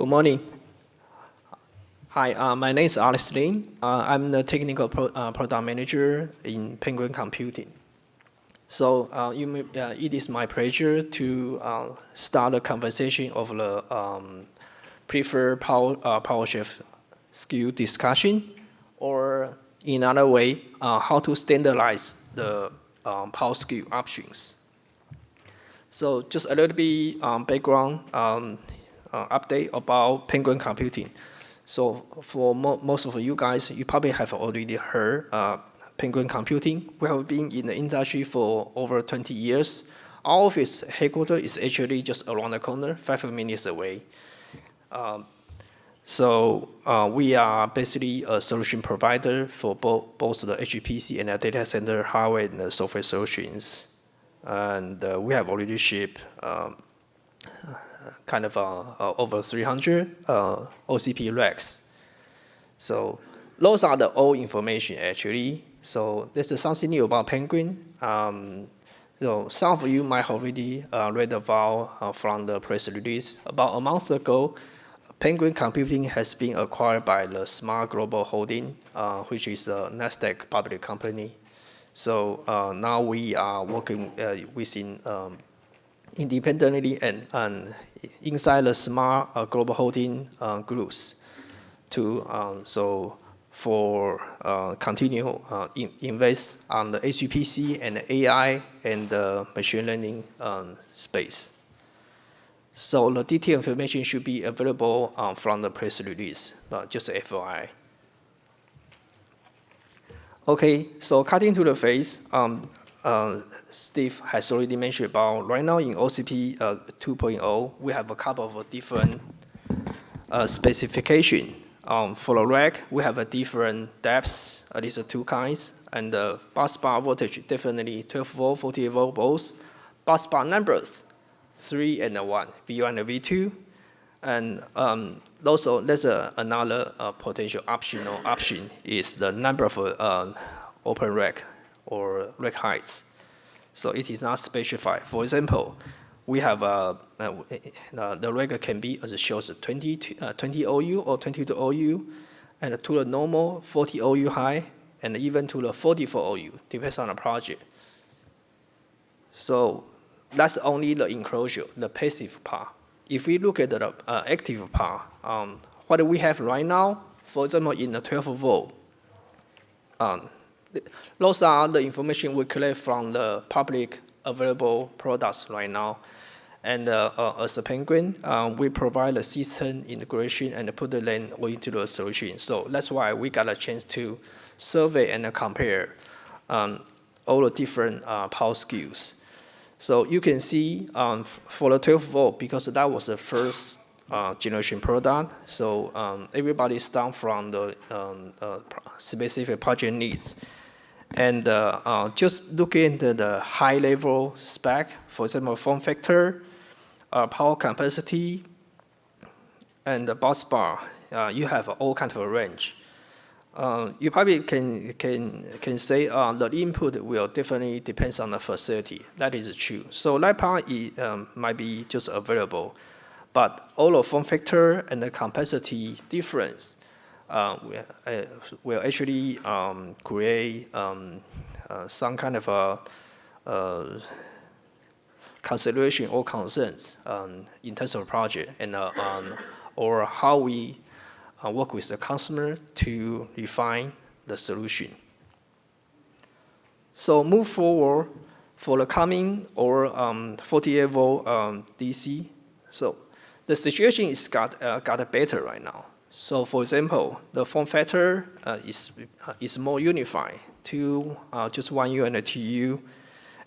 Good morning. Hi, my name is Alex Lin. I'm the technical product manager in Penguin Computing. So it is my pleasure to start a conversation of the preferred PowerShell SKU discussion, or in another way, how to standardize the Power SKU options. So just a little bit background update about Penguin Computing. So for most of you guys, you probably have already heard Penguin Computing. We have been in the industry for over 20 years. Our office headquarters is actually just around the corner, 5 minutes away. We are basically a solution provider for both the HPC and the data center hardware and the software solutions. And we have already shipped over 300 OCP racks. So those are the old information actually. So this is something new about Penguin. Some of you might already read about from the press release. About a month ago, Penguin Computing has been acquired by the Smart Global Holding, which is a Nasdaq public company. So now we are working within independently and inside the Smart Global Holding groups to continue invest on the HPC and the AI and the machine learning space. So the detailed information should be available from the press release, just FYI. Okay, so cutting to the face, Steve has already mentioned about right now in OCP 2.0, we have a couple of different specification. For the rack, we have a different depths, at least two kinds, and the bus bar voltage definitely 12 volt, 48 volt both. Bus bar numbers 3 and 1, V1 and V2, and also there's another potential optional option is the number of open rack or rack heights. So it is not specified. For example, we have the rack can be as it shows 20 OU or 22 OU, and to the normal 40 OU high, and even to the 44 OU, depends on the project. So that's only the enclosure, the passive part. If we look at the active part, what we have right now, for example, in the 12 volt, those are the information we collect from the public available products right now. And as a Penguin, we provide the system integration and put the lane into the solution. So that's why we got a chance to survey and compare all the different power SKUs. So you can see for the 12 volt, because that was the first generation product, so everybody start from the specific project needs. And just looking at the high level spec, for example, form factor, power capacity, and the bus bar, you have all kinds of range. You probably can say the input will definitely depends on the facility. That is true. So that part might be just available, but all the form factor and the capacity difference will actually create some kind of a consideration or concerns in terms of project and or how we work with the customer to refine the solution. So move forward for the coming or 48 volt DC. So the situation is got better right now. So for example, the form factor is more unified to just 1U and a 2U,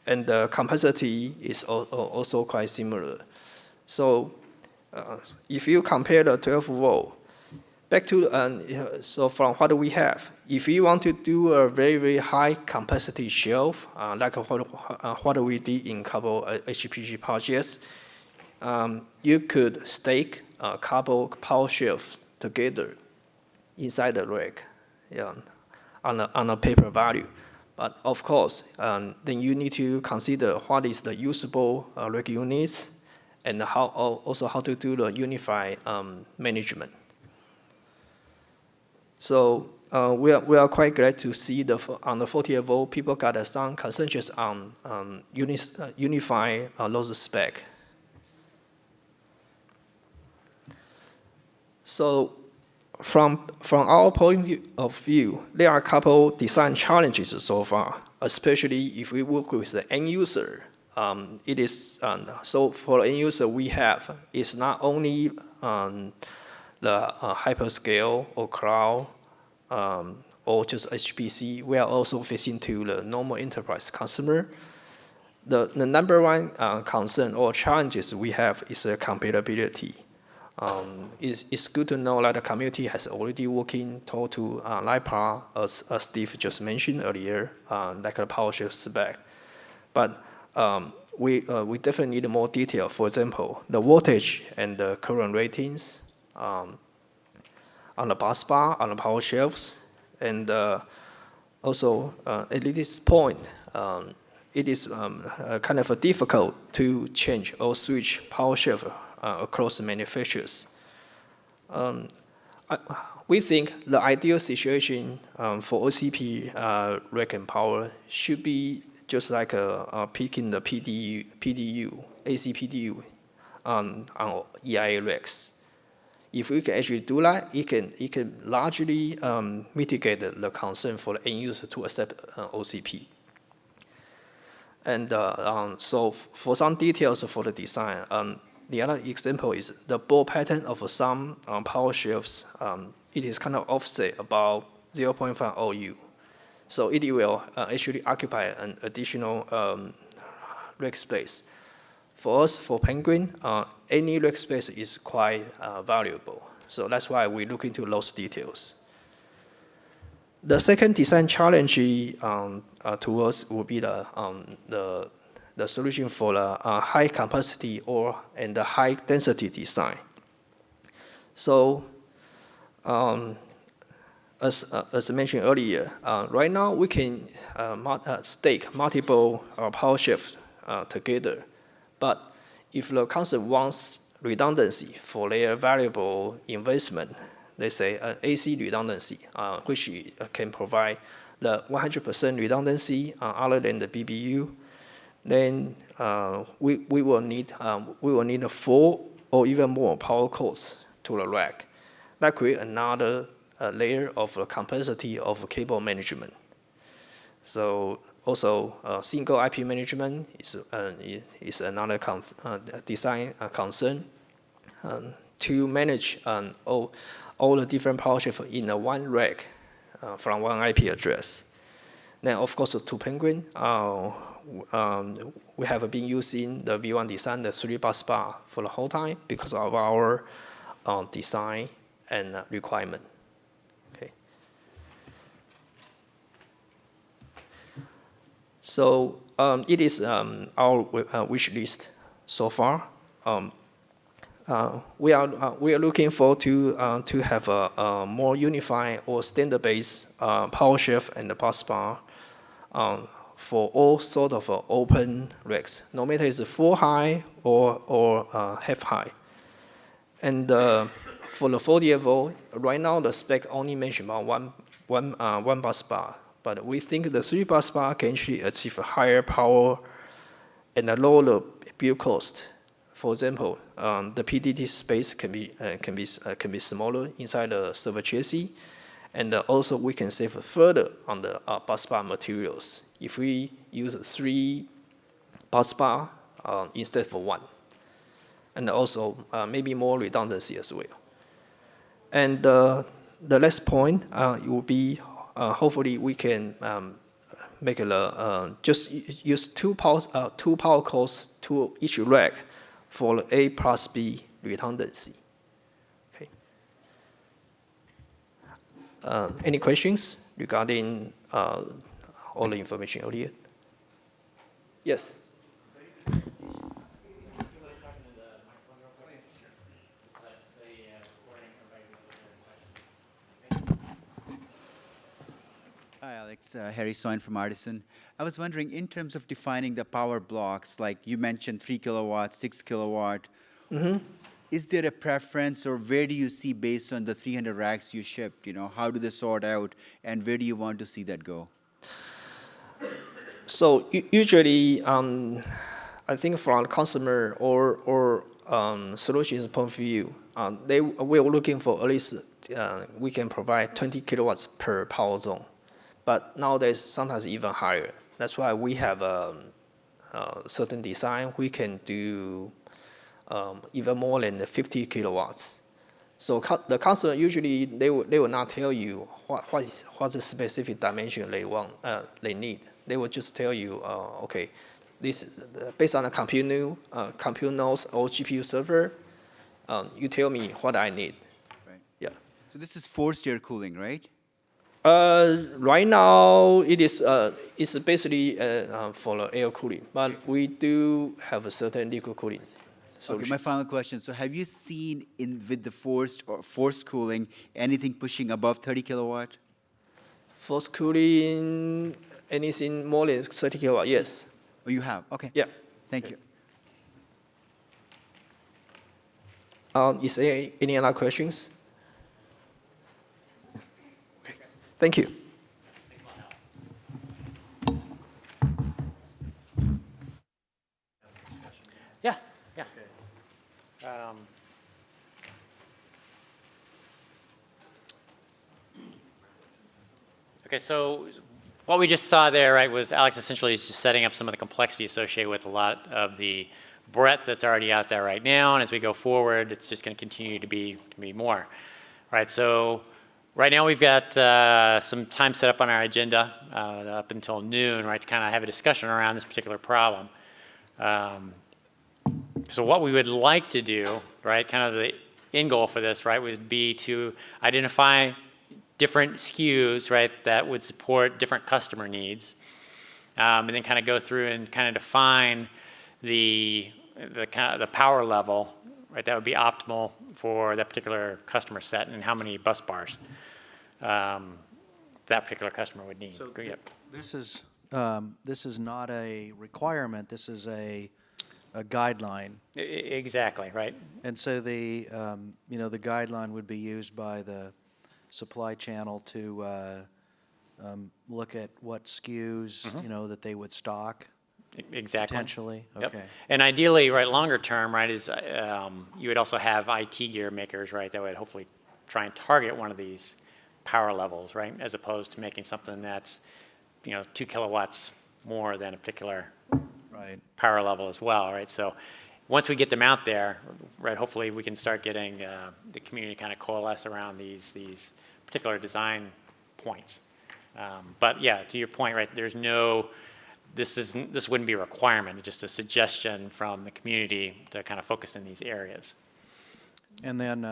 and the capacity is also quite similar. So if you compare the 12 volt, back to so from what we have, if you want to do a very, very high capacity shelf, like what we did in couple HPC projects, you could stake a couple power shelves together inside the rack, on a paper value. But of course, then you need to consider what is the usable rack units and also how to do the unified management. So we are quite glad to see on the 48 volt, people got some consensus on unify those spec. So from our point of view, there are a couple design challenges so far, especially if we work with the end user. It is so for the end user we have is not only the hyperscale or cloud or just HPC. We are also facing to the normal enterprise customer. The number one concern or challenges we have is the compatibility. It's good to know that the community has already working toward to LiPAR, as Steve just mentioned earlier, like a PowerShell spec. But we definitely need more detail. For example, the voltage and the current ratings on the bus bar, on the PowerShells, and also at this point, it is kind of difficult to change or switch PowerShell across the manufacturers. We think the ideal situation for OCP rack and power should be just like picking the PDU, AC PDU on EIA racks. If we can actually do that, it can largely mitigate the concern for the end user to accept OCP. And so for some details for the design, the other example is the ball pattern of some PowerShells. It is kind of offset about 0.5 OU. So it will actually occupy an additional rack space. For us, for Penguin, any rack space is quite valuable. So that's why we look into those details. The second design challenge to us will be the solution for the high capacity and the high density design. So as mentioned earlier, right now we can stake multiple PowerShells together. But if the customer wants redundancy for their variable investment, they say AC redundancy, which can provide the 100% redundancy other than the BBU, then we will need a 4 or even more power cores to the rack. That creates another layer of complexity of cable management. So also single IP management is another design concern to manage all the different PowerShells in one rack from one IP address. Then of course to Penguin, we have been using the V1 design, the 3 bus bar for the whole time because of our design and requirement. Okay. So it is our wish list so far. We are looking forward to have a more unified or standard-based PowerShell and the bus bar for all sort of open racks, no matter it's full high or half high. And for the 48 volt, right now the spec only mentioned about one bus bar, but we think the 3 bus bar can actually achieve a higher power and a lower build cost. For example, the PDD space can be smaller inside the server chassis, and also we can save further on the bus bar materials if we use 3 bus bar instead of 1, and also maybe more redundancy as well. And the last point it will be hopefully we can make just use two power cores to each rack for A plus B redundancy. Okay. Any questions regarding all the information earlier? Yes. Hi, Alex. Harry Soin from Artisan. I was wondering, in terms of defining the power blocks, like you mentioned 3 kilowatt, 6 kilowatt, is there a preference, or where do you see, based on the 300 racks you shipped, how do they sort out, and where do you want to see that go? So usually, I think from customer or solutions point of view, we're looking for at least we can provide 20 kilowatts per power zone, but nowadays sometimes even higher. That's why we have a certain design. We can do even more than 50 kilowatts. So the customer usually they will not tell you what's the specific dimension they need. They will just tell you, okay, this based on the compute nodes or GPU server, you tell me what I need. Right. Yeah. So this is forced air cooling, right? Right now it is it's basically for the air cooling, but we do have a certain liquid cooling. Okay, my final question. So have you seen with the forced cooling anything pushing above 30 kilowatt? Forced cooling, anything more than 30 kilowatt, yes. Oh, you have? Okay. Yeah. Thank you. Is there any other questions? Okay. Thank you. Yeah, yeah. Okay, so what we just saw there, right, was Alex essentially just setting up some of the complexity associated with a lot of the breadth that's already out there right now, and as we go forward, it's just going to continue to be more, right? So right now we've got some time set up on our agenda up until noon, right, to kind of have a discussion around this particular problem. So what we would like to do, right, kind of the end goal for this, right, would be to identify different SKUs, right, that would support different customer needs, and then kind of go through and kind of define the power level, right, that would be optimal for that particular customer set and how many bus bars that particular customer would need. So Yep. this is not a requirement. This is a guideline. Exactly, right. And so the the guideline would be used by the supply channel to look at what SKUs that they would stock. Exactly. Potentially. Yep. Okay. And ideally, right, longer term, right, is you would also have IT gear makers, right, that would hopefully try and target one of these power levels, right, as opposed to making something that's 2 kilowatts more than a particular power level as well, right? So once we get them out there, right, hopefully we can start getting the community kind of coalesce around these particular design points. But yeah, to your point, right, there's no, this wouldn't be a requirement, it's just a suggestion from the community to kind of focus in these areas. And then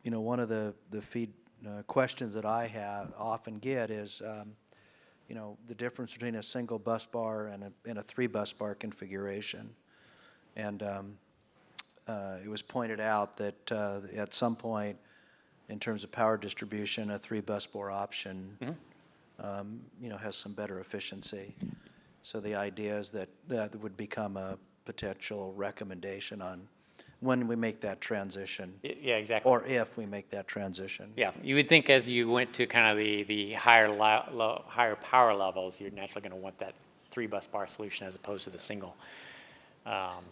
one of the questions that I often get is the difference between a single bus bar and a 3 bus bar configuration. And it was pointed out that at some point, in terms of power distribution, a 3 bus bar option, has some better efficiency. So the idea is that that would become a potential recommendation on when we make that transition. Yeah, exactly. Or if we make that transition. Yeah, you would think as you went to kind of the higher power levels, you're naturally going to want that 3 bus bar solution as opposed to the single,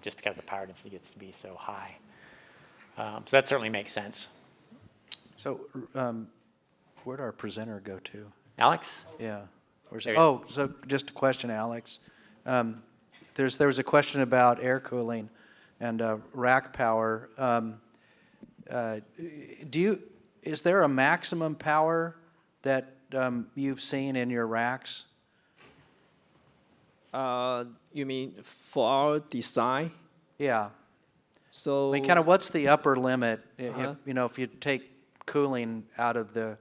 just because the power density gets to be so high. So that certainly makes sense. So where'd our presenter go to? Alex? Yeah. So just a question, Alex. There was a question about air cooling and rack power. Is there a maximum power that you've seen in your racks? You mean for our design? Yeah. So I mean, kind of what's the upper limit? If you take cooling out of the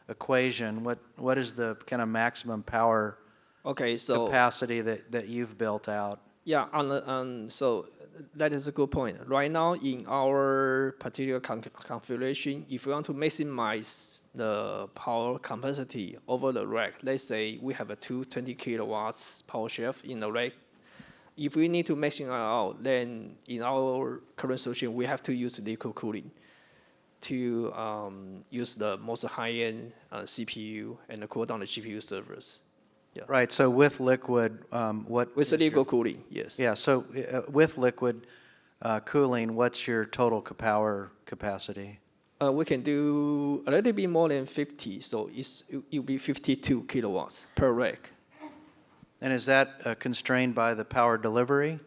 equation, what is the kind of maximum power capacity that you've built out? Yeah, so that is a good point. Right now, in our particular configuration, if we want to maximize the power capacity over the rack. Let's say we have a 220 kilowatts power shelf in the rack. If we need to maximize out, then in our current solution, we have to use liquid cooling to use the most high-end CPU and cool down the GPU servers. Yeah. Right, so with liquid, what? With the liquid cooling, yes. Yeah, so with liquid cooling, what's your total power capacity? We can do a little bit more than 50, so it'll be 52 kilowatts per rack. And is that constrained by the power delivery?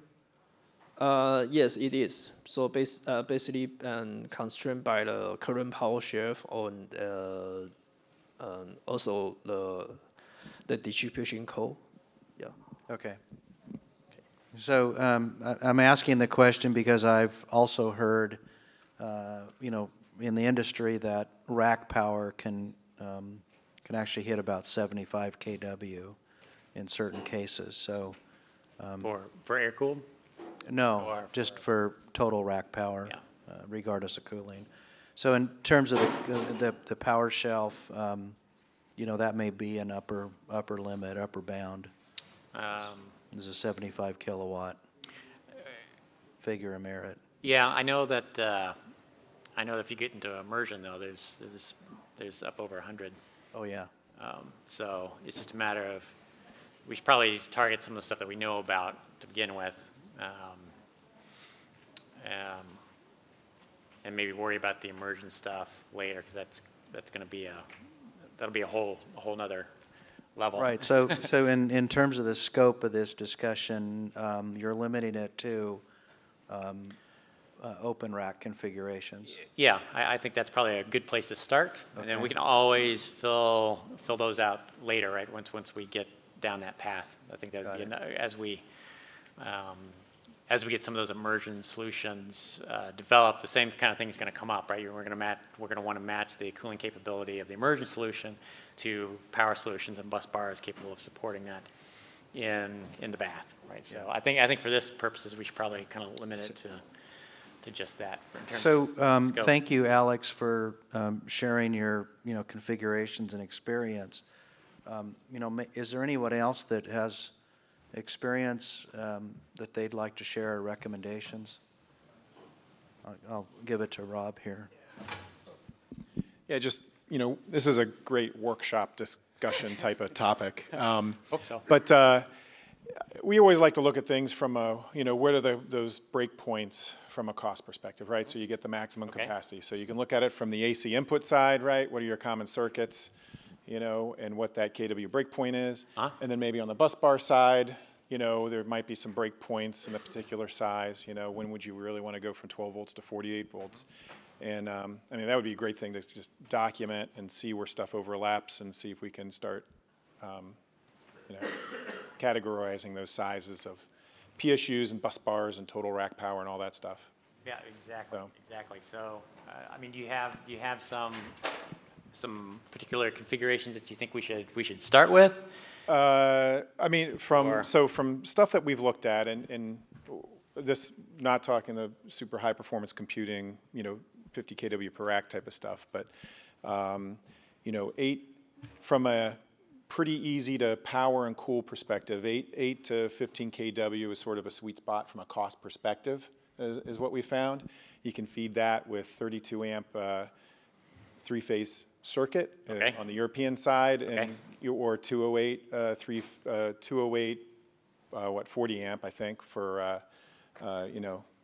Yes, it is. So basically constrained by the current power shelf and also the distribution code. Yeah. Okay. So I'm asking the question because I've also heard, in the industry that rack power can actually hit about 75 kW in certain cases. So For air cooled? no, Or just for total rack power, Yeah. regardless of cooling. So in terms of the power shelf, that may be an upper limit, upper bound. This is a 75 kilowatt figure of merit. Yeah, I know that if you get into immersion though, there's up over 100. Oh yeah. So it's just a matter of, we should probably target some of the stuff that we know about to begin with, and maybe worry about the immersion stuff later, because that's going to be that'll be a whole nother level. Right. So in terms of the scope of this discussion, you're limiting it to open rack configurations. Yeah, I think that's probably a good place to start, and then Okay. we can always fill those out later, right? Once we get down that path, I think that would be as we get some of those immersion solutions developed, the same kind of thing is going to come up, right? We're going to want to match the cooling capability of the immersion solution to power solutions, and bus bar is capable of supporting that in the bath, right? So I think for this purposes, we should probably kind of limit it to just that. In terms So of scope. thank you, Alex, for sharing your configurations and experience. Is there anyone else that has experience that they'd like to share, or recommendations? I'll give it to Rob here. Yeah, just, this is a great workshop discussion type of topic. Hope so. But we always like to look at things from where are those break points from a cost perspective, right? So you get the maximum capacity. So you can look at it from the AC input side, right? What are your common circuits, and what that kW breakpoint is. And then maybe on the bus bar side, there might be some break points in a particular size. When would you really want to go from 12 volts to 48 volts? And that would be a great thing to just document and see where stuff overlaps, and see if we can start categorizing those sizes of PSUs and bus bars and total rack power and all that stuff. Yeah, exactly. Exactly. So, do you have some particular configurations that you think we should start with? From stuff that we've looked at, and this, not talking the super high performance computing, 50 kW per rack type of stuff, but 8 from a pretty easy to power and cool perspective, 8 to 15 kW is sort of a sweet spot from a cost perspective, is what we found. You can feed that with 32 amp three-phase circuit on the European side, and or 208, 40 amp, I think, for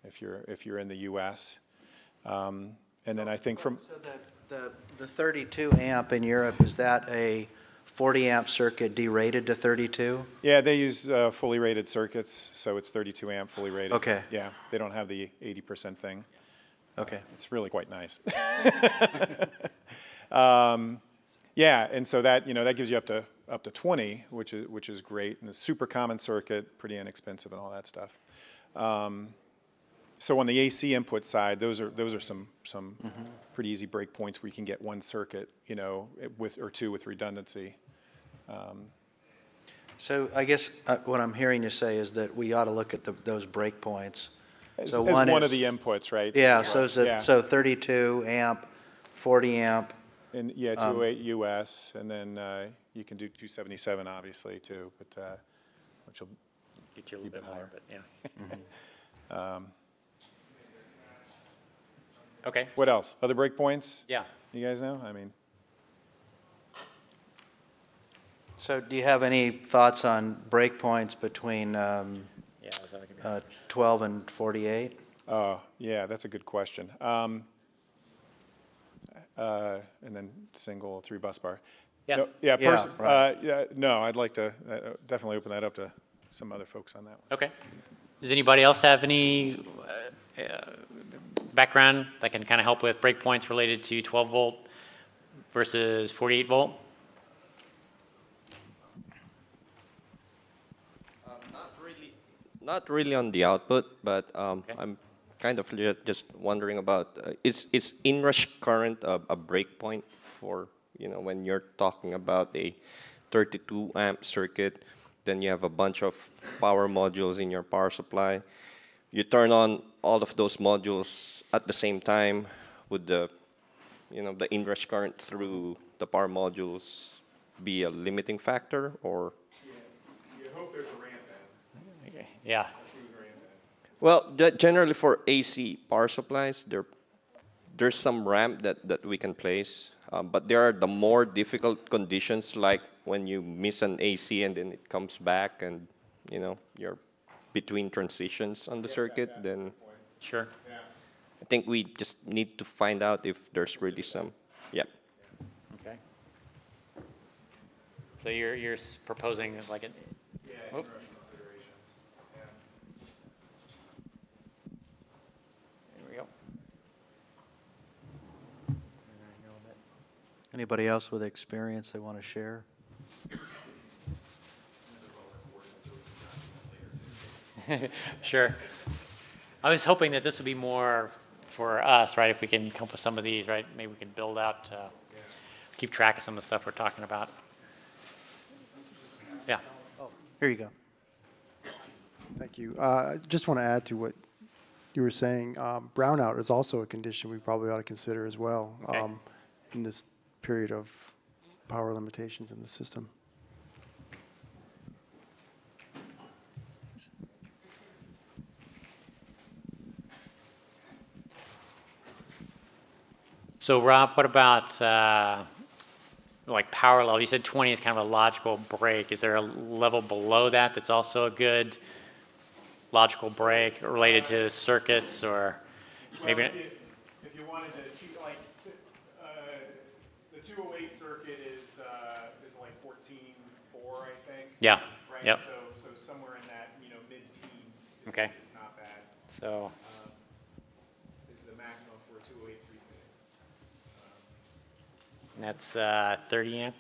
if you're in the U.S. And then I think from the 32 amp in Europe, is that a 40 amp circuit derated to 32? Yeah, they use fully rated circuits, so it's 32 amp fully rated. Okay. Yeah, they don't have the 80% thing. Okay. It's really quite nice. Yeah, and so that that gives you up to 20, which is great, and a super common circuit, pretty inexpensive, and all that stuff. So on the AC input side, those are some pretty easy breakpoints where you can get one circuit, with two with redundancy. So I guess what I'm hearing you say is that we ought to look at those breakpoints. As one one of the inputs, right? Yeah. So, So 32 amp, 40 amp, And yeah, 208 US, and then you can do 277 obviously too, but which will Get you a little bit more, but yeah. Okay. What else? Other breakpoints? Yeah. You guys know? I mean, So do you have any thoughts on breakpoints between Yeah. Is that like 12 and 48? yeah, that's a good question. And then single 3 bus bar. Yeah. No, yeah, Yeah, right. yeah, no, I'd like to definitely open that up to some other folks on that one. Okay. Does anybody else have any background that can kind of help with breakpoints related to 12 volt versus 48 volt? Not really on the output, but I'm kind of just wondering about is inrush current a breakpoint for, when you're talking about a 32 amp circuit, then you have a bunch of power modules in your power supply. You turn on all of those modules at the same time. Would the inrush current through the power modules be a limiting factor, or? You hope there's a ramp in. Okay. Yeah. Well, generally for AC power supplies, there's some ramp that we can place, but there are the more difficult conditions, like when you miss an AC and then it comes back, and you're between transitions on the circuit. Then Sure. I think we just need to find out if there's really some. Yeah. Okay. So you're proposing like an. Yeah, Oh. inrush considerations. Yeah. There we go. Anybody else with experience they want to share? Sure. I was hoping that this would be more for us, right? If we can come up with some of these, right? Maybe we can build out, keep track of some of the stuff we're talking about. Yeah. Here you go. Thank you. I just want to add to what you were saying. Brownout is also a condition we probably ought to consider as well Okay. in this period of power limitations in the system. So Rob, what about like power level? You said 20 is kind of a logical break. Is there a level below that that's also a good logical break related to circuits, or maybe? Well, if you wanted to achieve, like, the 208 circuit is like 14.4, I think. Yeah. Right. Yep. So somewhere in that mid-teens. Okay. Is not bad. So Is the maximum for a 208 3-phase. and that's 30 amp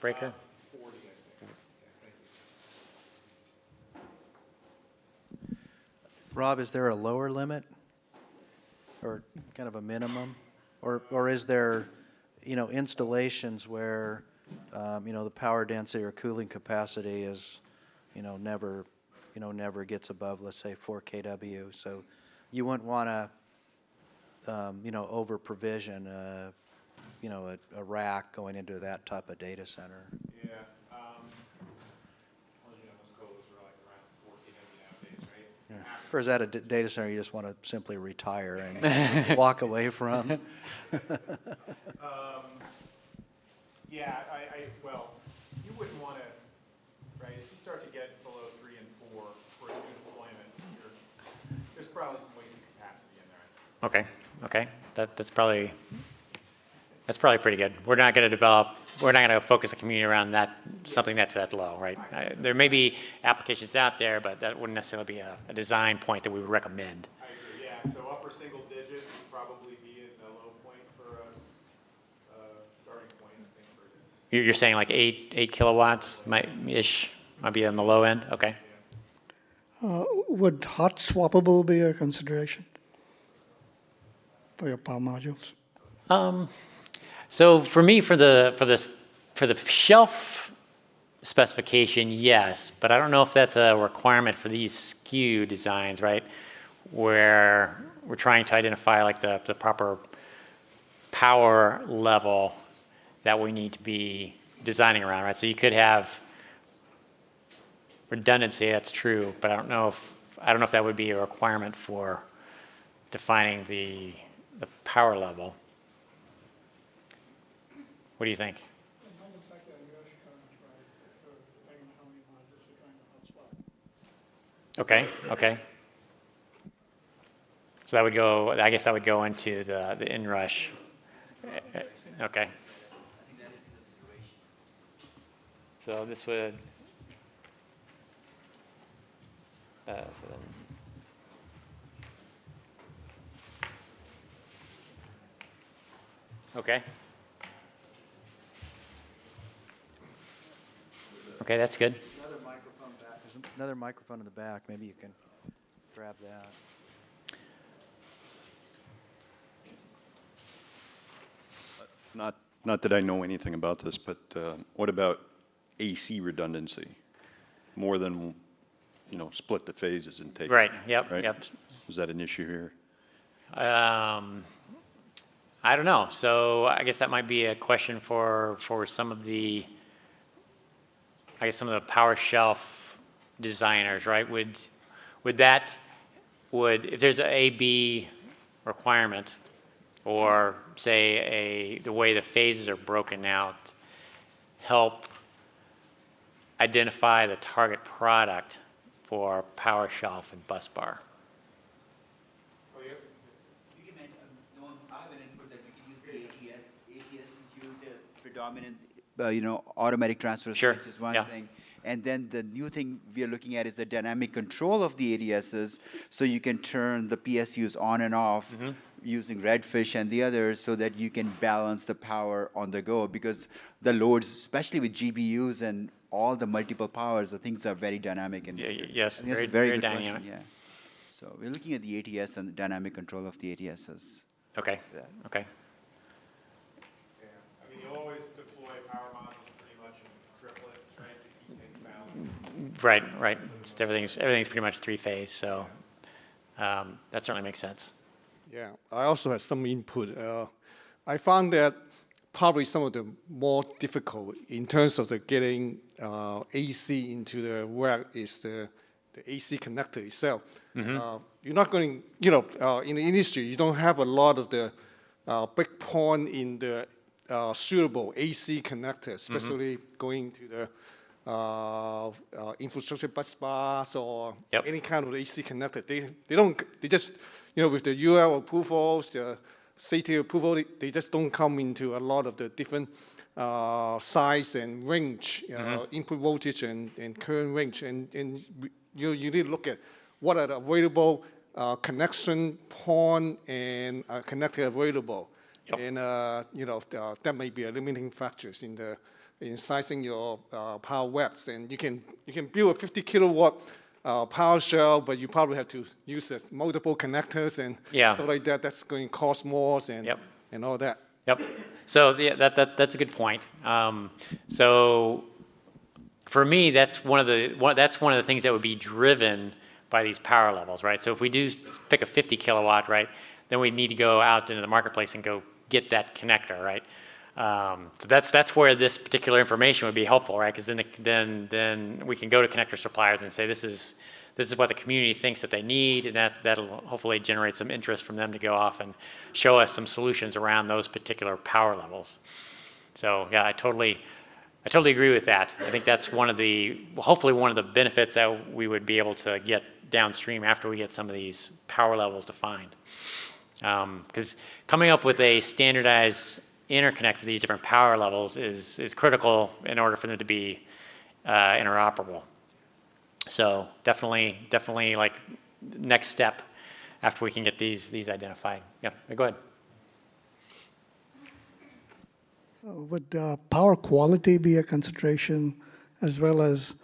breaker. 40, I think. Yeah, thank you. Rob, is there a lower limit or kind of a minimum? Or is there, installations where, the power density or cooling capacity is, never gets above, let's say, 4 kW. So you wouldn't want to, over provision, a rack going into that type of data center. Yeah. Well, most colos are like around 4 kW nowadays, right? Or is that a data center you just want to simply retire and walk away from? Yeah, well, you wouldn't want to, right, if you start to get below 3 and 4 for a new deployment, there's probably some wasted capacity in there. Okay. Okay. That's probably pretty good. We're not going to focus the community around something that's that low, right? There may be applications out there, but that wouldn't necessarily be a design point that we would recommend. I agree, yeah, so upper single digits would probably be in the low point for a starting point, I think, for this. You're saying like 8 kilowatts might be on the low end? Okay. Would hot swappable be a consideration for your power modules? So for me, for the shelf specification, yes, but I don't know if that's a requirement for these SKU designs, right? Where we're trying to identify like the proper power level that we need to be designing around, right? So you could have redundancy, that's true, but I don't know if that would be a requirement for defining the power level. What do you think? Okay, okay. So that would go, I guess that would go into the inrush. Okay. So this would, so then, okay. Okay, that's good. Another microphone back. There's another microphone in the back. Maybe you can grab that. Not that I know anything about this, but what about AC redundancy? More than, split the phases and take. Right, yep, right? yep. Is that an issue here? I don't know. So I guess that might be a question for some of the, I guess some of the power shelf designers, right? Would if there's an A/B requirement, or say the way the phases are broken out, help identify the target product for power shelf and bus bar? You can make, I have an input that we can use the ATS. ATS is used predominant, automatic transfer Sure, switch is one yeah. thing. And then the new thing we are looking at is the dynamic control of the ADSs, so you can turn the PSUs on and off using Redfish and the others, so that you can balance the power on the go, because the loads, especially with GPUs and all the multiple powers, the things are very dynamic. And Yes, I think that's a very good dynamic. question, yeah. So we're looking at the ATS and the dynamic control of the ATSs. Okay, Yeah. okay. Yeah, I mean, you always deploy power modules pretty much in triplets, right, to keep things balanced. Right. Just everything's pretty much three-phase, so that certainly makes sense. Yeah, I also have some input. I found that probably some of the more difficult in terms of the getting AC into the rack is the AC connector itself. You're not going, in the industry, you don't have a lot of the big point in the suitable AC connector, especially going to the infrastructure bus bars or any kind of AC connector. They just, with the UL approvals, the safety approval, they just don't come into a lot of the different size and range, input voltage and current range. And you need to look at what are the available connection point and connector available. And that may be a limiting factors in sizing your power racks. And you can build a 50 kilowatt power shell, but you probably have to use multiple connectors and stuff like that. That's going to cost more and all that. Yep. So that's a good point. So for me, that's one of the things that would be driven by these power levels, right? So if we do pick a 50 kilowatt, right, then we need to go out into the marketplace and go get that connector, right? So that's where this particular information would be helpful, right? Because then we can go to connector suppliers and say this is what the community thinks that they need, and that'll hopefully generate some interest from them to go off and show us some solutions around those particular power levels. So yeah, I totally agree with that. I think that's hopefully one of the benefits that we would be able to get downstream after we get some of these power levels defined. Because coming up with a standardized interconnect for these different power levels is critical in order for them to be interoperable. So definitely like next step after we can get these identified. Yeah, go ahead. Would power quality be a consideration, as well as,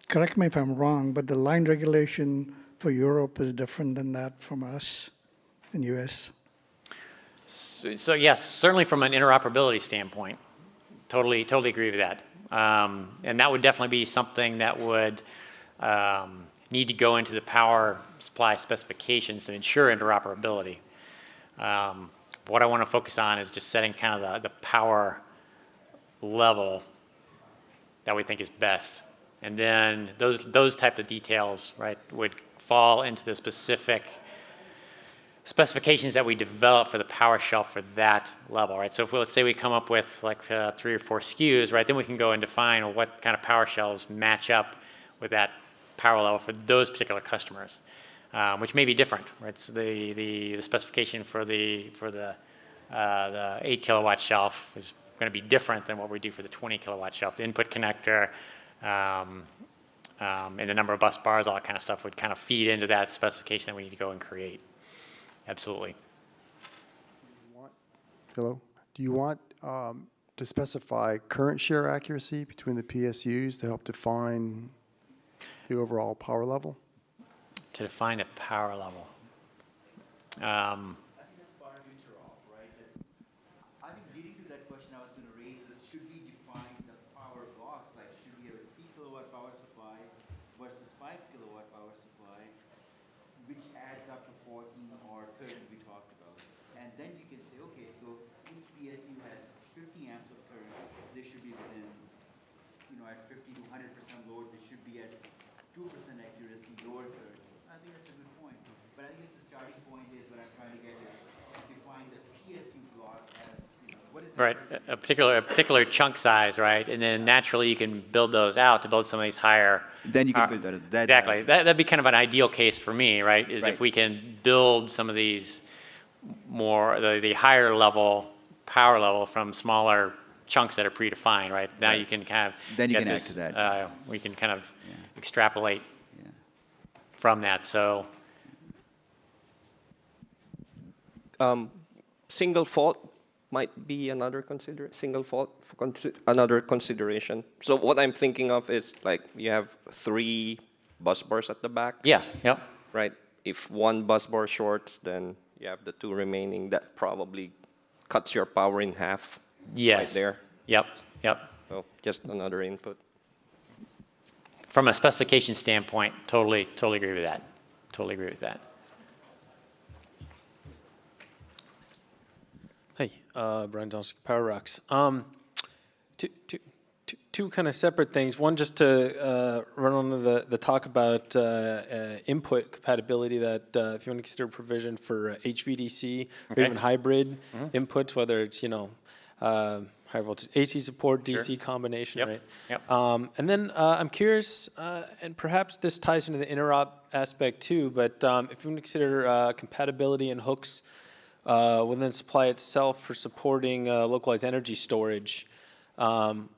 correct me if I'm wrong, but the line regulation for Europe is different than that from us in US? So yes, certainly from an interoperability standpoint, totally agree with that. And that would definitely be something that would need to go into the power supply specifications to ensure interoperability. what I want to focus on is just setting kind of the power level that we think is best. And then those type of details, right, would fall into the specific specifications that we develop for the power shelf for that level, right? So if let's say we come up with like 3 or 4 SKUs, right, then we can go and define what kind of power shelves match up with that power level for those particular customers, which may be different, right? So the specification for the 8 kilowatt shelf is going to be different than what we do for the 20 kilowatt shelf. The input connector, and the number of bus bars, all that kind of stuff would kind of feed into that specification that we need to go and create. Absolutely. Hello? Do you want to specify current share accuracy between the PSUs to help define the overall power level? To define a power level. I think that's part of interop, right? I think leading to that question I was going to raise is, should we define the power blocks? Like, should we have a 3 kilowatt power supply versus 5 kilowatt power supply, which adds up to 14 or 30 we talked about? And then you can say, okay, so each PSU has 50 amps of current. They should be within, at 50 to 100% load, they should be at 2% accuracy, lower current. I think that's a good point. But I think it's the starting point is what I'm trying to get is define the PSU block as, what is right, a particular chunk size, right? And then naturally you can build those out to build some of these higher. Then you can build that. Exactly. That'd be kind of an ideal case for me, right? Is Right. if we can build some of these more, the higher level, power level from smaller chunks that are predefined, right? Now you can kind of Then you get can add this, to that. we can kind of extrapolate from that. So Single fault might be another another consideration. So what I'm thinking of is like you have 3 bus bars at the back. yeah, yep. Right. If one bus bar shorts, then you have the 2 remaining. That probably cuts your power in half. Yes. Right there. Yep, yep. So just another input. From a specification standpoint, totally agree with that. Totally agree with that. Hey, Brian Johnson, Power Rocks. Two kind of separate things. One, just to run on the talk about input compatibility, that if you want to consider provision for HVDC or even hybrid inputs, whether it's, high voltage AC support, DC combination, right? Yep. And then I'm curious, and perhaps this ties into the interop aspect too, but if you want to consider compatibility and hooks within supply itself for supporting localized energy storage,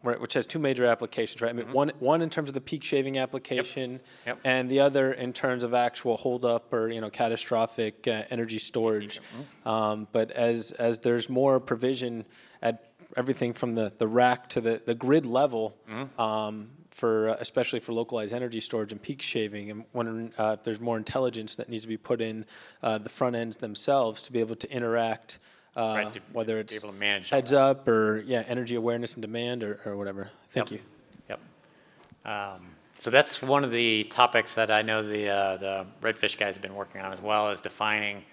which has 2 major applications, right? I mean, one in terms of the peak shaving application, and the other in terms of actual holdup or catastrophic energy storage. But as there's more provision at everything from the rack to the grid level, for especially for localized energy storage and peak shaving, I'm wondering if there's more intelligence that needs to be put in the front ends themselves to be able to interact. Whether it's able to manage heads up or energy awareness and demand or whatever. Thank you. Yep. So that's one of the topics that I know the Redfish guys have been working on, as well as defining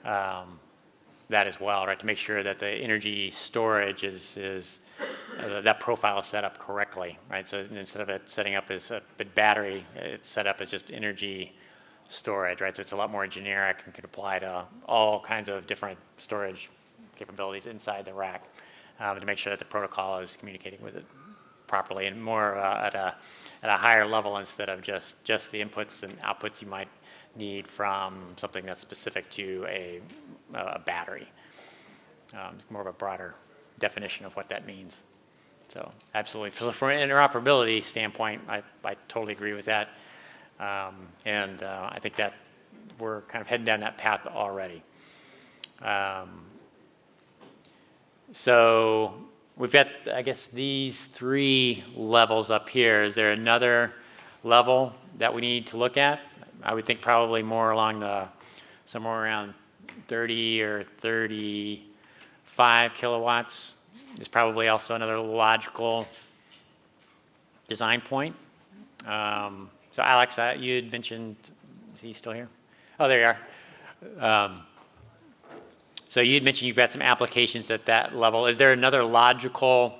that as well, right? To make sure that the energy storage is that profile is set up correctly, right? So instead of it setting up as a battery, it's set up as just energy storage, right? So it's a lot more generic and can apply to all kinds of different storage capabilities inside the rack, to make sure that the protocol is communicating with it properly and more at a higher level instead of just the inputs and outputs you might need from something that's specific to a battery. It's more of a broader definition of what that means. So absolutely. So from an interoperability standpoint, I totally agree with that. And I think that we're kind of heading down that path already. So we've got, I guess, these 3 levels up here. Is there another level that we need to look at? I would think probably more along somewhere around 30 or 35 kilowatts is probably also another logical design point. So Alex, you had mentioned, is he still here? Oh, there you are. So you had mentioned you've got some applications at that level. Is there another logical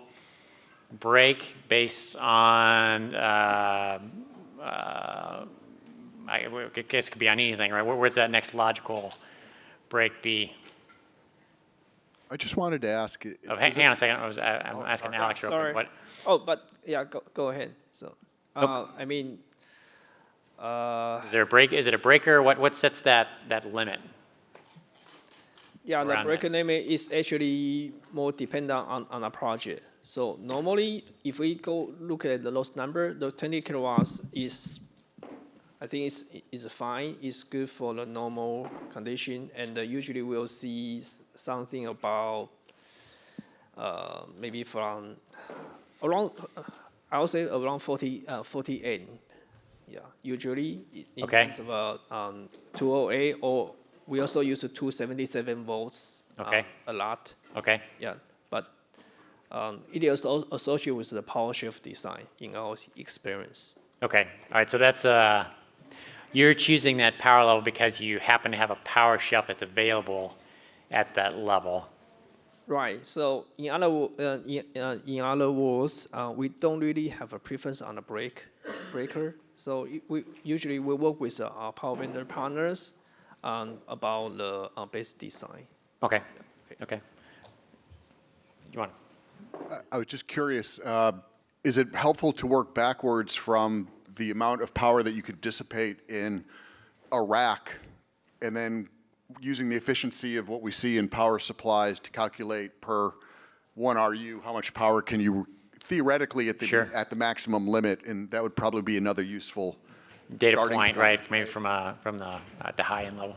break based on, I guess it could be on anything, right? Where's that next logical break be? I just wanted to ask. Oh, hang on a second. I'm asking Alex real Sorry. quick. Oh, but yeah, go ahead. So, I mean, Is there a break? Is it a breaker? What sets that limit? yeah, the around breaker limit is actually more dependent on a project. So normally, if we go look at the loss number, the 20 kilowatts is, I think is fine. It's good for the normal condition, and usually we'll see something about maybe from around, I would say around 48. Yeah, usually it Okay. is about 208, or we also use the 277 volts. Okay. A lot. Okay. Yeah, but it is also associated with the power shelf design in our experience. Okay. All right. So that's you're choosing that power level because you happen to have a power shelf that's available at that level. Right. So in other words, we don't really have a preference on a breaker. So we usually work with our power vendor partners about the base design. Okay. Okay. You want? I was just curious, is it helpful to work backwards from the amount of power that you could dissipate in a rack, and then using the efficiency of what we see in power supplies to calculate per 1 RU, how much power can you theoretically at the maximum limit, and that would probably be another useful data point, right? Maybe from the at the high end level.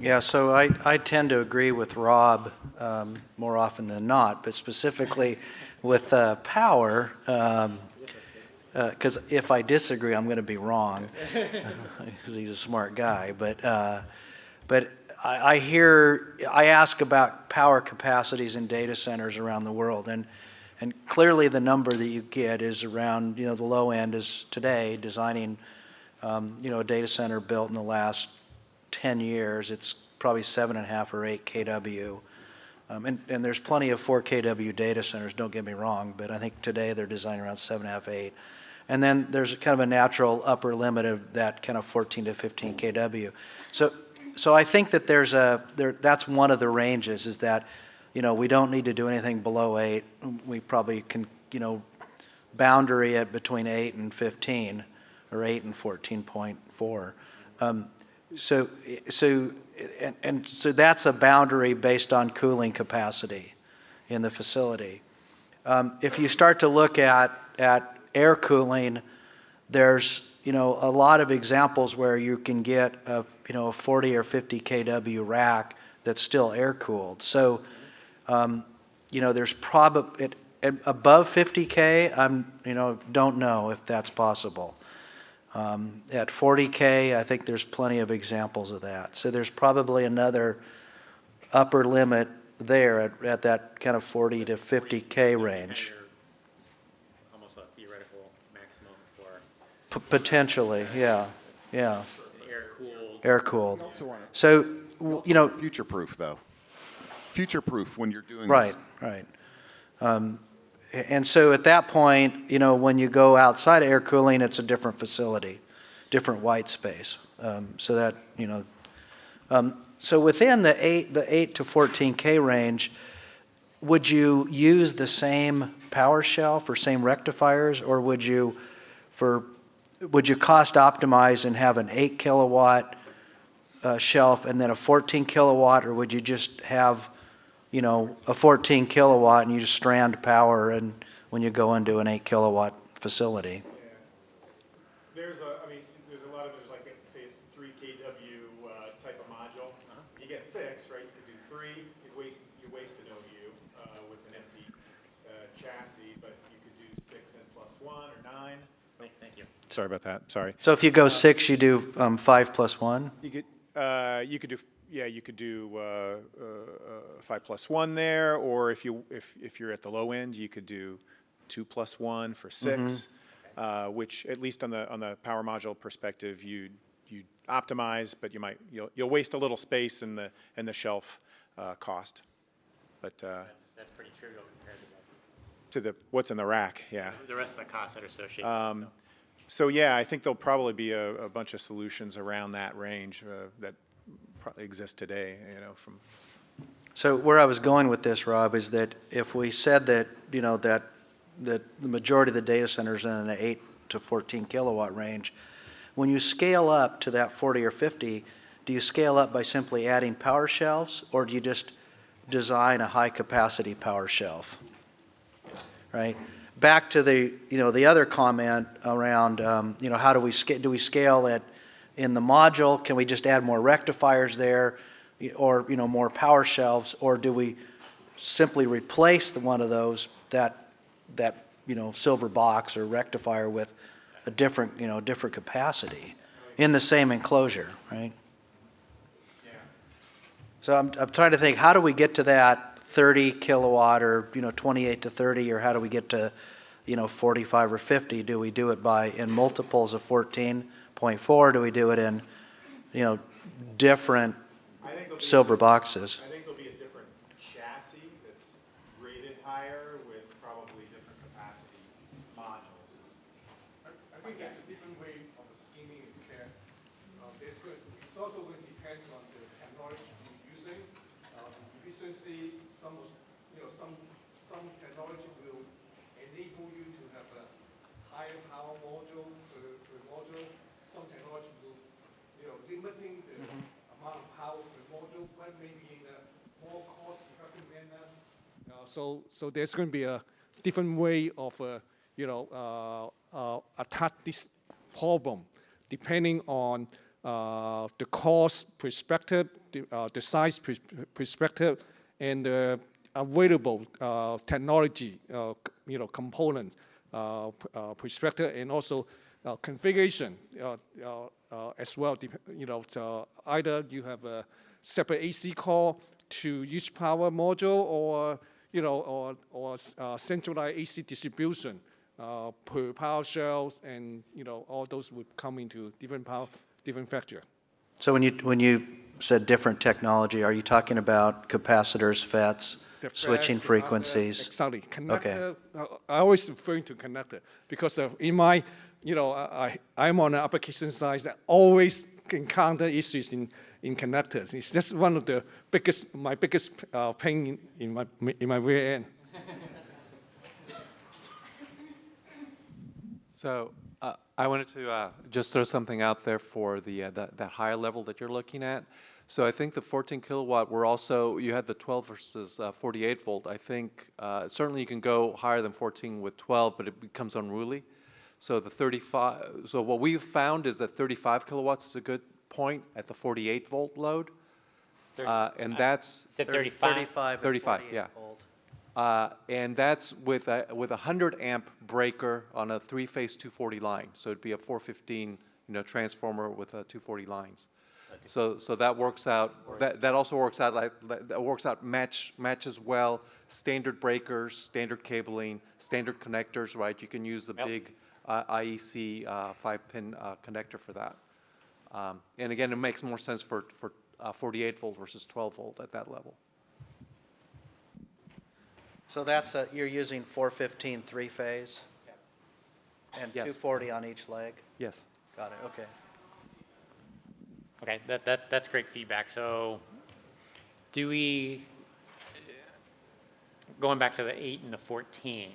Yeah, so I tend to agree with Rob more often than not, but specifically with power, because if I disagree, I'm going to be wrong, because he's a smart guy. But I ask about power capacities in data centers around the world, and clearly the number that you get is around, the low end is today designing, a data center built in the last 10 years, it's probably 7.5 or 8 kW. And there's plenty of 4 kW data centers, don't get me wrong, but I think today they're designing around 7.5, 8. And then there's kind of a natural upper limit of that kind of 14 to 15 kW. So I think that that's one of the ranges, is that, we don't need to do anything below 8. We probably can, boundary it between 8 and 15, or 8 and 14.4. So that's a boundary based on cooling capacity in the facility. If you start to look at air cooling, there's a lot of examples where you can get a 40 or 50 kW rack that's still air cooled. So there's probably above 50K. Don't know if that's possible. At 40K, I think there's plenty of examples of that. So there's probably another upper limit there at that kind of 40 to 50K range. Almost a theoretical maximum for Potentially, yeah. air cooled. So, future-proof, though. Future-proof when you're doing right, this. right. And so at that point, when you go outside of air cooling, it's a different facility, different white space. So within the 8 to 14K range, would you use the same power shelf or same rectifiers, or would you cost optimize and have an 8 kilowatt shelf and then a 14 kilowatt, or would you just have a 14 kilowatt and you just strand power and when you go into an 8 kilowatt facility? There's a lot of, like, say, 3 kW type of module. You get 6, right? You could do 3. You wasted OU with an empty chassis, but you could do 6 and plus 1 or 9. Thank you. Sorry about that. Sorry. So if you go 6, you do 5 plus 1? You could do 5 plus 1 there, or if you're at the low end, you could do 2 plus 1 for 6, which at least on the power module perspective, you'd optimize, but you'll waste a little space in the shelf cost. But That's pretty trivial compared to what's in the rack, yeah. the rest of the costs that are associated. So yeah, I think there'll probably be a bunch of solutions around that range that probably exist today, from. So where I was going with this, Rob, is that if we said that, that the majority of the data centers are in the 8 to 14 kilowatt range, when you scale up to that 40 or 50, do you scale up by simply adding power shelves, or do you just design a high capacity power shelf? Right? Back to the, the other comment around, how do we scale it in the module? Can we just add more rectifiers there, or, more power shelves, or do we simply replace one of those, that silver box or rectifier with a different, different capacity in the same enclosure, right? Yeah. So I'm trying to think, how do we get to that 30 kilowatt or 28 to 30, or how do we get to 45 or 50? Do we do it in multiples of 14.4? Do we do it in different silver boxes? I think there'll be a different chassis that's rated higher with probably different capacity modules. I think that's a different way of scheming. It's also going to depend on the technology you're using, efficiency. Some technology will enable you to have a higher power module per module. Some technology will, limiting the amount of power per module, but maybe in a more cost-effective manner. So there's going to be a different way of, attack this problem, depending on the cost perspective, the size perspective, and the available technology, components perspective, and also configuration as well. So either you have a separate AC core to each power module, or centralized AC distribution per power shelves, and all those would come into different factor. So when you said different technology, are you talking about capacitors, FETs, switching frequencies? Exactly. Connector. Okay. I always referring to connector because in my, I'm on the application side that always encounter issues in connectors. It's just one of the my biggest pain in my rear end. So I wanted to just throw something out there for that higher level that you're looking at. So I think the 14 kilowatt, you had the 12 versus 48 volt. I think certainly you can go higher than 14 with 12, but it becomes unruly. So so what we've found is that 35 kilowatts is a good point at the 48 volt load. And that's 35? 35, yeah. Volt. And that's with a 100 amp breaker on a 3-phase 240 line. So it'd be a 415 transformer with 240 lines. So that works out. That also works out matches well. Standard breakers, standard cabling, standard connectors. Right, you can use the big IEC 5-pin connector for that. And again, it makes more sense for 48 volt versus 12 volt at that level. So you're using 415 3-phase? And Yes. 240 on each leg? Yes. Got it, okay. Okay, that's great feedback. So going back to the 8 and the 14,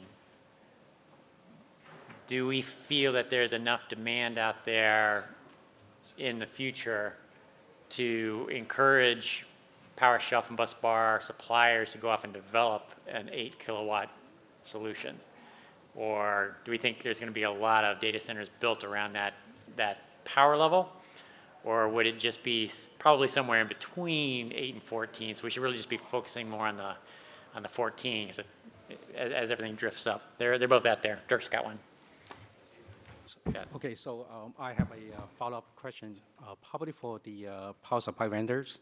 do we feel that there's enough demand out there in the future to encourage power shelf and bus bar suppliers to go off and develop an 8 kilowatt solution? Or do we think there's going to be a lot of data centers built around that power level? Or would it just be probably somewhere in between 8 and 14? So we should really just be focusing more on the 14 as everything drifts up. They're both out there. Dirk's got one. Okay, so I have a follow-up question, probably for the power supply vendors.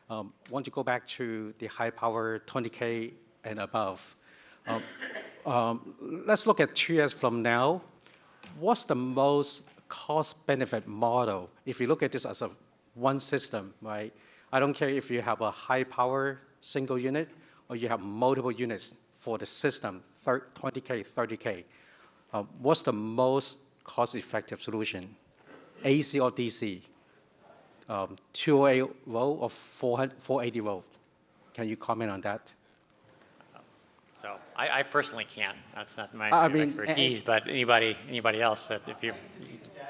Want to go back to the high power 20K and above. Let's look at 2 years from now. What's the most cost-benefit model. If you look at this as a one system, right? I don't care if you have a high-power single unit or you have multiple units for the system, 20K, 30K. What's the most cost-effective solution? AC or DC? 208 volt or 480 volt? Can you comment on that? So I personally can't. That's not my I mean, expertise. But anybody else that if you,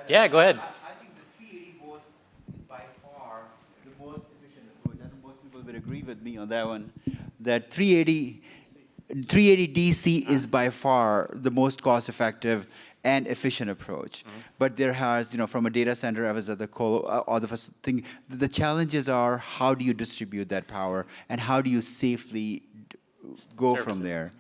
yeah, go ahead. I think the 380 volts is by far the most efficient approach. I think most people would agree with me on that one. That 380 DC is by far the most cost-effective and efficient approach. But there has, from a data center, I was at the all of us thing. The challenges are how do you distribute that power and how do you safely go from there.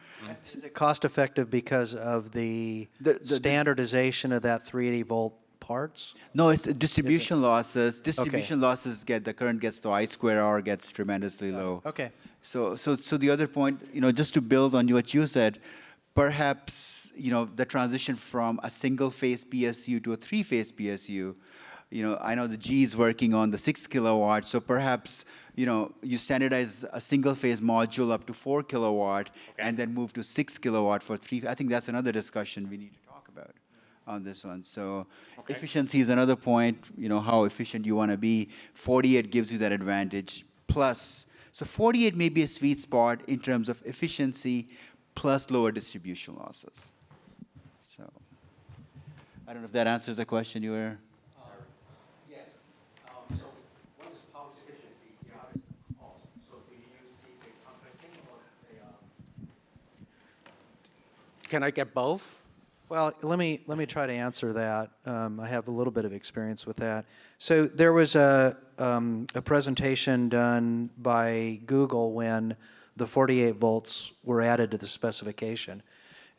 Is it cost effective because of the standardization of that 380 volt parts? No, it's distribution losses. Distribution losses the current gets to I square R gets tremendously low. Okay. So the other point, just to build on what you said, perhaps, the transition from a single phase PSU to a three-phase PSU, I know the G is working on the 6 kilowatt, so perhaps, you standardize a single phase module up to 4 kilowatt and then move to 6 kilowatt for three. I think that's another discussion we need to talk about on this one. So efficiency is another point, how efficient you want to be. 48 gives you that advantage plus. So 48 may be a sweet spot in terms of efficiency plus lower distribution losses. So I don't know if that answers the question you were. Yes. So what is power efficiency? The other is cost. So do you see the conflicting or Can I get both? Well, let me try to answer that. I have a little bit of experience with that. So there was a presentation done by Google when the 48 volts were added to the specification.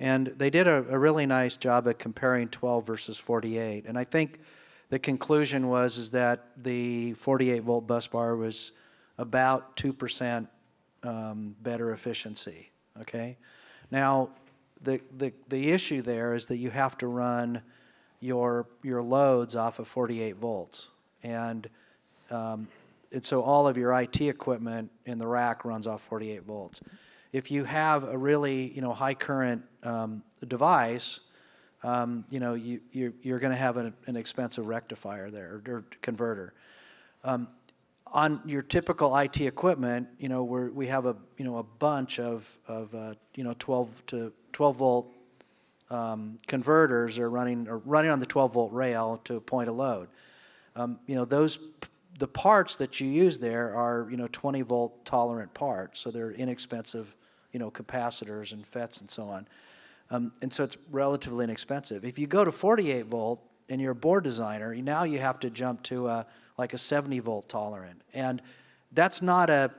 And they did a really nice job at comparing 12 versus 48. And I think the conclusion is that the 48 volt bus bar was about 2% better efficiency, okay? Now, the issue there is that you have to run your loads off of 48 volts. And so all of your IT equipment in the rack runs off 48 volts. If you have a really high current device, you're going to have an expensive rectifier there or converter. On your typical IT equipment, we have a bunch of 12 volt converters are running on the 12 volt rail to a point of load. The parts that you use there are 20 volt tolerant parts, so they're inexpensive capacitors and FETs and so on, and so it's relatively inexpensive. If you go to 48 volt and you're a board designer, now you have to jump to like a 70 volt tolerant, and that's not it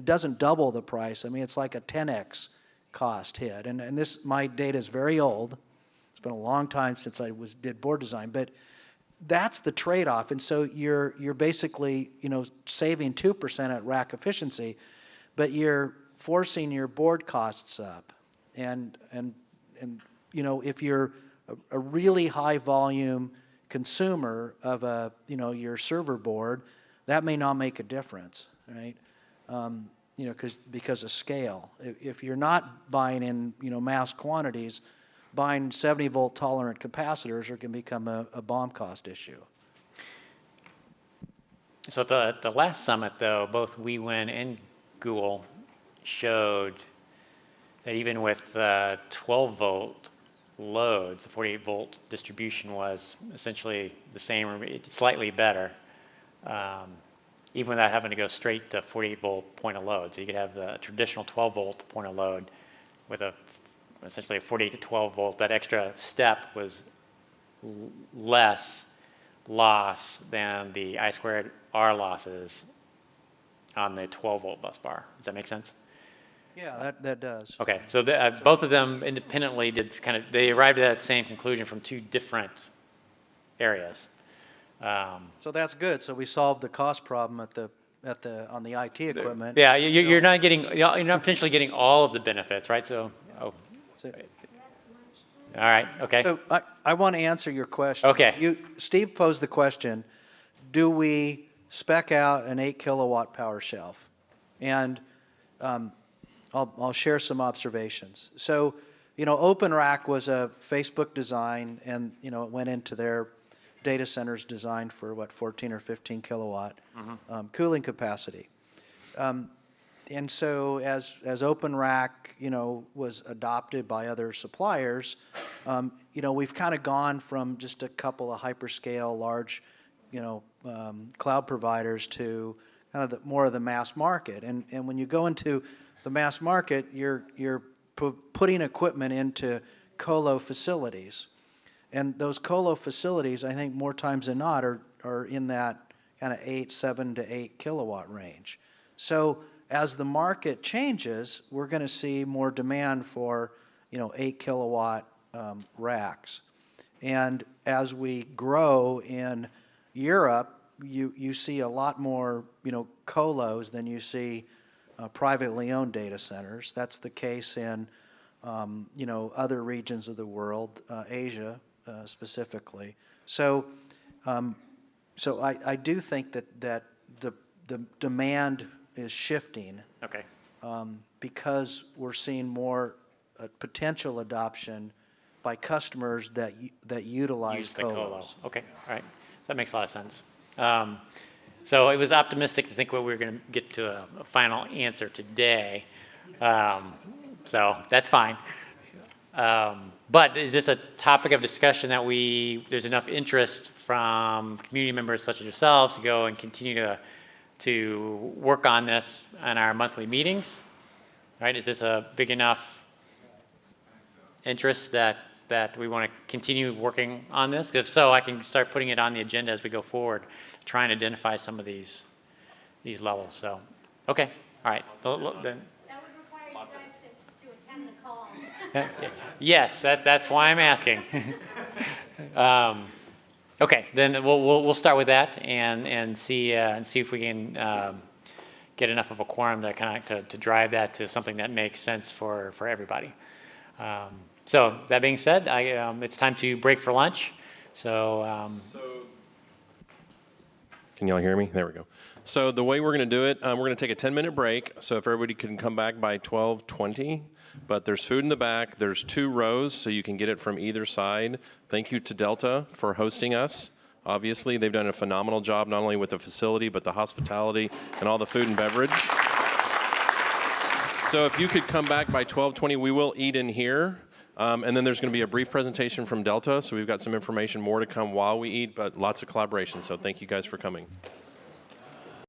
doesn't double the price. I mean, it's like a 10x cost hit, and my data is very old. It's been a long time since I did board design, but that's the trade-off. And so you're basically saving 2% at rack efficiency, but you're forcing your board costs up. And if you're a really high volume consumer of your server board, that may not make a difference, right? Because of scale. If you're not buying in mass quantities, buying 70 volt tolerant capacitors can become a BOM cost issue. So at the last summit, though, both WeWin and Google showed that even with 12 volt loads, the 48 volt distribution was essentially the same or slightly better, even without having to go straight to 48 volt point of load. So you could have the traditional 12 volt point of load with essentially a 48 to 12 volt. That extra step was less loss than the I squared R losses on the 12 volt bus bar. Does that make sense? Yeah, that does. Okay, so both of them independently they arrived at that same conclusion from two different areas. So that's good. So we solved the cost problem on the IT equipment. Yeah, you're not potentially getting all of the benefits, right? So, All right, okay. So I want to answer your question. Okay. Steve posed the question, do we spec out an 8 kilowatt power shelf? And I'll share some observations. So, OpenRack was a Facebook design, and, it went into their data centers designed for, 14 or 15 kilowatt cooling capacity. And so as OpenRack, was adopted by other suppliers, we've kind of gone from just a couple of hyperscale large, cloud providers to kind of more of the mass market. And when you go into the mass market, you're putting equipment into colo facilities. And those colo facilities, I think more times than not, are in that kind of 7 to 8 kilowatt range. So as the market changes, we're going to see more demand for 8 kilowatt racks. And as we grow in Europe, you see a lot more colos than you see privately owned data centers. That's the case in other regions of the world, Asia specifically. So I do think that the demand is shifting. Okay. Because we're seeing more potential adoption by customers that utilize Use the colo. colos. Okay, all right. That makes a lot of sense. So it was optimistic to think we were going to get to a final answer today. So that's fine. But is this a topic of discussion that there's enough interest from community members such as yourselves to go and continue to work on this in our monthly meetings? Right? Is this a big enough interest that we want to continue working on this? If so, I can start putting it on the agenda as we go forward, try and identify some of these levels. So, okay, all right. Then, that would require you guys to attend the call. yes, that's why I'm asking. Okay, then we'll start with that and see if we can get enough of a quorum to kind of to drive that to something that makes sense for everybody. So that being said, it's time to break for lunch. So can y'all hear me? There we go. So the way we're going to do it, we're going to take a 10-minute break. So if everybody can come back by 12:20. But there's food in the back. There's 2 rows, so you can get it from either side. Thank you to Delta for hosting us. Obviously, they've done a phenomenal job, not only with the facility, but the hospitality and all the food and beverage. So if you could come back by 12:20, we will eat in here. And then there's going to be a brief presentation from Delta. So we've got some information more to come while we eat, but lots of collaboration. So thank you guys for coming.